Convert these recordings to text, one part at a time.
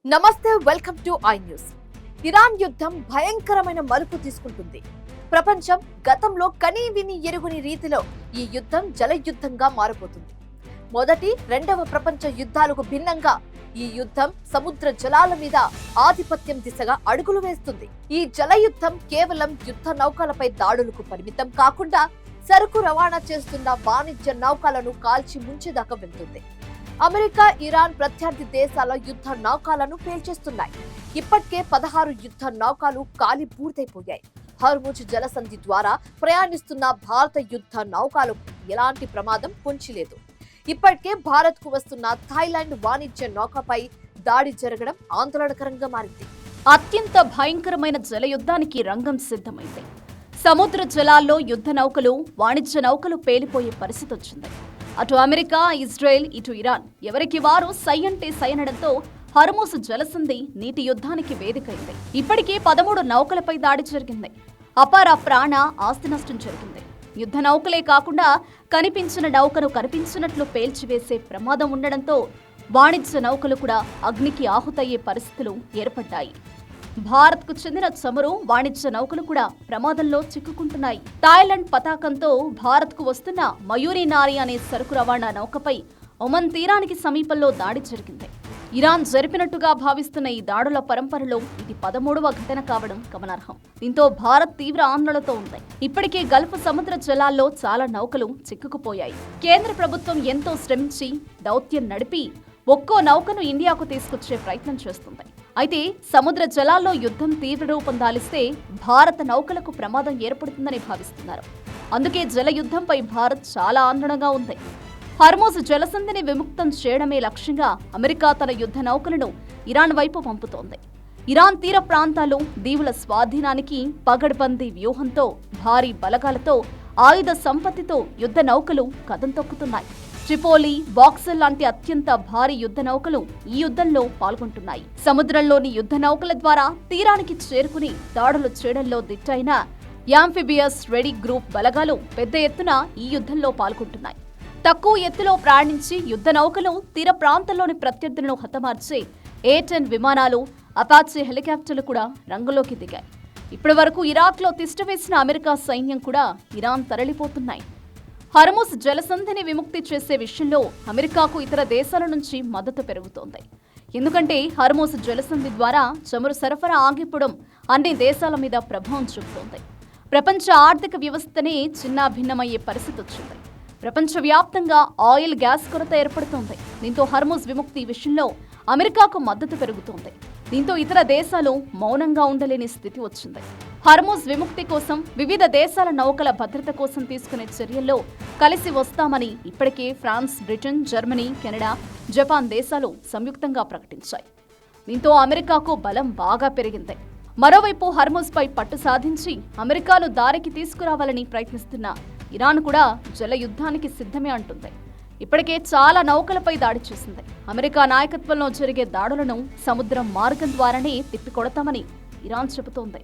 నమస్తే, welcome to I news. Iran యుద్ధం భయంకరమైన మలుపు తీసుకుంటుంది. ప్రపంచం గతంలో కనీ విని ఎరుగని రీతిలో ఈ యుద్ధం జల యుద్ధంగా మారబోతుంది. మొదటి రెండవ ప్రపంచ యుద్ధాలకు భిన్నంగా ఈ యుద్ధం సముద్ర జలాల మీద ఆధిపత్యం దిశగా అడుగులు వేస్తుంది. ఈ జల యుద్ధం కేవలం యుద్ధ నౌకలపై దాడులకు పరిమితం కాకుండా సరుకు రవాణా చేస్తున్న వాణిజ్య నౌకలను కాల్చి ముంచేదాకా వెళ్తుంది. అమెరికా, ఇరాన్ ప్రత్యర్థి దేశాల యుద్ధ నౌకలను పేల్చేస్తున్నాయి. ఇప్పటికే 16 యుద్ధ నౌకలు కాలి పూర్తయిపోయాయి. హర్ముజ్ జలసంధి ద్వారా ప్రయాణిస్తున్న భారత యుద్ధ నౌకలకు ఎలాంటి ప్రమాదం పొంచిలేదు. ఇప్పటికే భారత్ కు వస్తున్న థాయిలాండ్ వాణిజ్య నౌకపై దాడి జరగడం ఆందోళనకరంగా మారింది. అత్యంత భయంకరమైన జల యుద్ధానికి రంగం సిద్ధమైంది. సముద్ర జలాల్లో యుద్ధ నౌకలు, వాణిజ్య నౌకలు పేలిపోయే పరిస్థితి వచ్చింది. అటు అమెరికా, ఇజ్రాయెల్, ఇటు ఇరాన్ ఎవరికి వారు సై అంటే సై అనడంతో హర్ముజ్ జలసంధి నీటి యుద్ధానికి వేదికైంది. ఇప్పటికే 13 నౌకలపై దాడి జరిగింది. అపార ప్రాణ, ఆస్తి నష్టం జరిగింది. యుద్ధ నౌకలే కాకుండా కనిపించిన నౌకను కనిపించినట్లు పేల్చివేసే ప్రమాదం ఉండడంతో వాణిజ్య నౌకలు కూడా అగ్నికి ఆహుతయ్యే పరిస్థితులు ఏర్పడ్డాయి. భారత్ కు చెందిన చమురు వాణిజ్య నౌకలు కూడా ప్రమాదంలో చిక్కుకుంటున్నాయి. థాయిలాండ్ పతాకంతో భారత్ కు వస్తున్న మయూరి నారి అనే సరుకు రవాణా నౌకపై ఒమన్ తీరానికి సమీపంలో దాడి జరిగింది. ఇరాన్ జరిపినట్టుగా భావిస్తున్న ఈ దాడుల పరంపరలో ఇది 13వ ఘటన కావడం గమనార్హం. దీంతో భారత్ తీవ్ర ఆందోళనతో ఉంది. ఇప్పటికే గల్ఫ్ సముద్ర జలాల్లో చాలా నౌకలు చిక్కుకుపోయాయి. కేంద్ర ప్రభుత్వం ఎంతో శ్రమించి దౌత్యం నడిపి ఒక్కో నౌకను ఇండియాకు తీసుకొచ్చే ప్రయత్నం చేస్తుంది. అయితే సముద్ర జలాల్లో యుద్ధం తీవ్ర రూపం దాలిస్తే భారత నౌకలకు ప్రమాదం ఏర్పడుతుందని భావిస్తున్నారు. అందుకే జల యుద్ధంపై భారత్ చాలా ఆందోళనగా ఉంది. హర్ముజ్ జలసంధిని విముక్తం చేయడమే లక్ష్యంగా అమెరికా తన యుద్ధ నౌకలను ఇరాన్ వైపు పంపుతోంది. ఇరాన్ తీర ప్రాంతాలు, దీవుల స్వాధీనానికి పగడ్బందీ వ్యూహంతో, భారీ బలగాలతో, ఆయుధ సంపత్తితో యుద్ధ నౌకలు కదం తొక్కుతున్నాయి. ట్రిపోలి, బాక్సల్ లాంటి అత్యంత భారీ యుద్ధ నౌకలు ఈ యుద్ధంలో పాల్గొంటున్నాయి. సముద్రంలోని యుద్ధ నౌకల ద్వారా తీరానికి చేరుకుని దాడులు చేయడంలో దిట్టైన యాంఫిబియస్ రెడీ గ్రూప్ బలగాలు పెద్ద ఎత్తున ఈ యుద్ధంలో పాల్గొంటున్నాయి. తక్కువ ఎత్తులో ప్రయాణించి యుద్ధ నౌకలు తీర ప్రాంతంలోని ప్రత్యర్థులను హతమార్చే A-10 విమానాలు, అపాచే హెలికాప్టర్లు కూడా రంగంలోకి దిగాయి. ఇప్పటి వరకు ఇరాక్లో తిష్టవేసిన అమెరికా సైన్యం కూడా ఇరాన్ తరలిపోతున్నాయి. హర్ముజ్ జలసంధిని విముక్తి చేసే విషయంలో అమెరికాకు ఇతర దేశాల నుంచి మద్దతు పెరుగుతోంది. ఎందుకంటే హర్ముజ్ జలసంధి ద్వారా చమురు సరఫరా ఆగిపోవడం అన్ని దేశాల మీద ప్రభావం చూపుతోంది. ప్రపంచ ఆర్థిక వ్యవస్థనే చిన్నాభిన్నమయ్యే పరిస్థితి వచ్చింది. ప్రపంచవ్యాప్తంగా ఆయిల్, గ్యాస్ కొరత ఏర్పడుతోంది. దీంతో హర్ముజ్ విముక్తి విషయంలో అమెరికాకు మద్దతు పెరుగుతోంది. దీంతో ఇతర దేశాలు మౌనంగా ఉండలేని స్థితి వచ్చింది. హర్ముజ్ విముక్తి కోసం వివిధ దేశాల నౌకల భద్రత కోసం తీసుకునే చర్యల్లో కలిసి వస్తామని ఇప్పటికే France, Britain, Germany, Canada, Japan దేశాలు సంయుక్తంగా ప్రకటించాయి. దీంతో అమెరికాకు బలం బాగా పెరిగింది. మరోవైపు హర్ముజ్ పై పట్టు సాధించి అమెరికాను దారికి తీసుకురావాలని ప్రయత్నిస్తున్న ఇరాన్ కూడా జల యుద్ధానికి సిద్ధమే అంటుంది. ఇప్పటికే చాలా నౌకలపై దాడి చేసింది. అమెరికా నాయకత్వంలో జరిగే దాడులను సముద్రం మార్గం ద్వారానే తిప్పికొడతామని ఇరాన్ చెబుతోంది.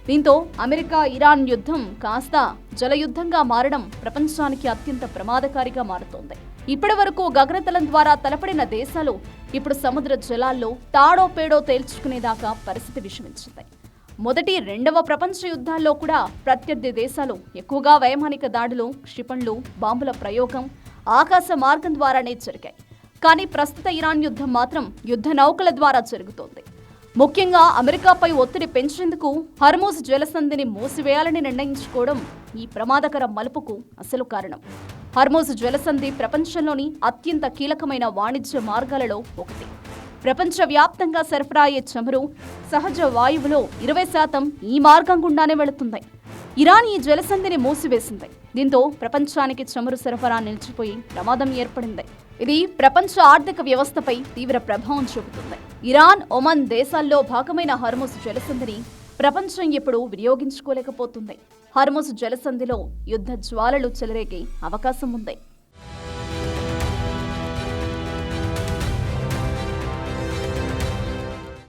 దీంతో అమెరికా, ఇరాన్ యుద్ధం కాస్త జల యుద్ధంగా మారడం ప్రపంచానికి అత్యంత ప్రమాదకారిగా మారుతోంది. ఇప్పటి వరకు గగనతలం ద్వారా తలపడిన దేశాలు ఇప్పుడు సముద్ర జలాల్లో తాడో పేడో తేల్చుకునేదాకా పరిస్థితి విషమించింది. మొదటి, రెండవ ప్రపంచ యుద్ధాల్లో కూడా ప్రత్యర్థి దేశాలు ఎక్కువగా వైమానిక దాడులు, క్షిపణులు, బాంబుల ప్రయోగం ఆకాశ మార్గం ద్వారానే జరిగాయి. కానీ ప్రస్తుత ఇరాన్ యుద్ధం మాత్రం యుద్ధ నౌకల ద్వారా జరుగుతోంది. ముఖ్యంగా అమెరికాపై ఒత్తిడి పెంచేందుకు హర్ముజ్ జలసంధిని మూసివేయాలని నిర్ణయించుకోవడం ఈ ప్రమాదకర మలుపుకు అసలు కారణం. హర్ముజ్ జలసంధి ప్రపంచంలోని అత్యంత కీలకమైన వాణిజ్య మార్గాలలో ఒకటి. ప్రపంచవ్యాప్తంగా సరఫరా అయ్యే చమురు, సహజ వాయువులో 20% ఈ మార్గం గుండానే వెళుతుంది. ఇరాన్ ఈ జలసంధిని మూసివేసింది. దీంతో ప్రపంచానికి చమురు సరఫరా నిలిచిపోయి ప్రమాదం ఏర్పడింది. ఇది ప్రపంచ ఆర్థిక వ్యవస్థపై తీవ్ర ప్రభావం చూపుతుంది. ఇరాన్, ఒమన్ దేశాల్లో భాగమైన హర్ముజ్ జలసంధిని ప్రపంచం ఇప్పుడు వినియోగించుకోలేకపోతుంది. హర్ముజ్ జలసంధిలో యుద్ధ జ్వాలలు చెలరేగే అవకాశం ఉంది.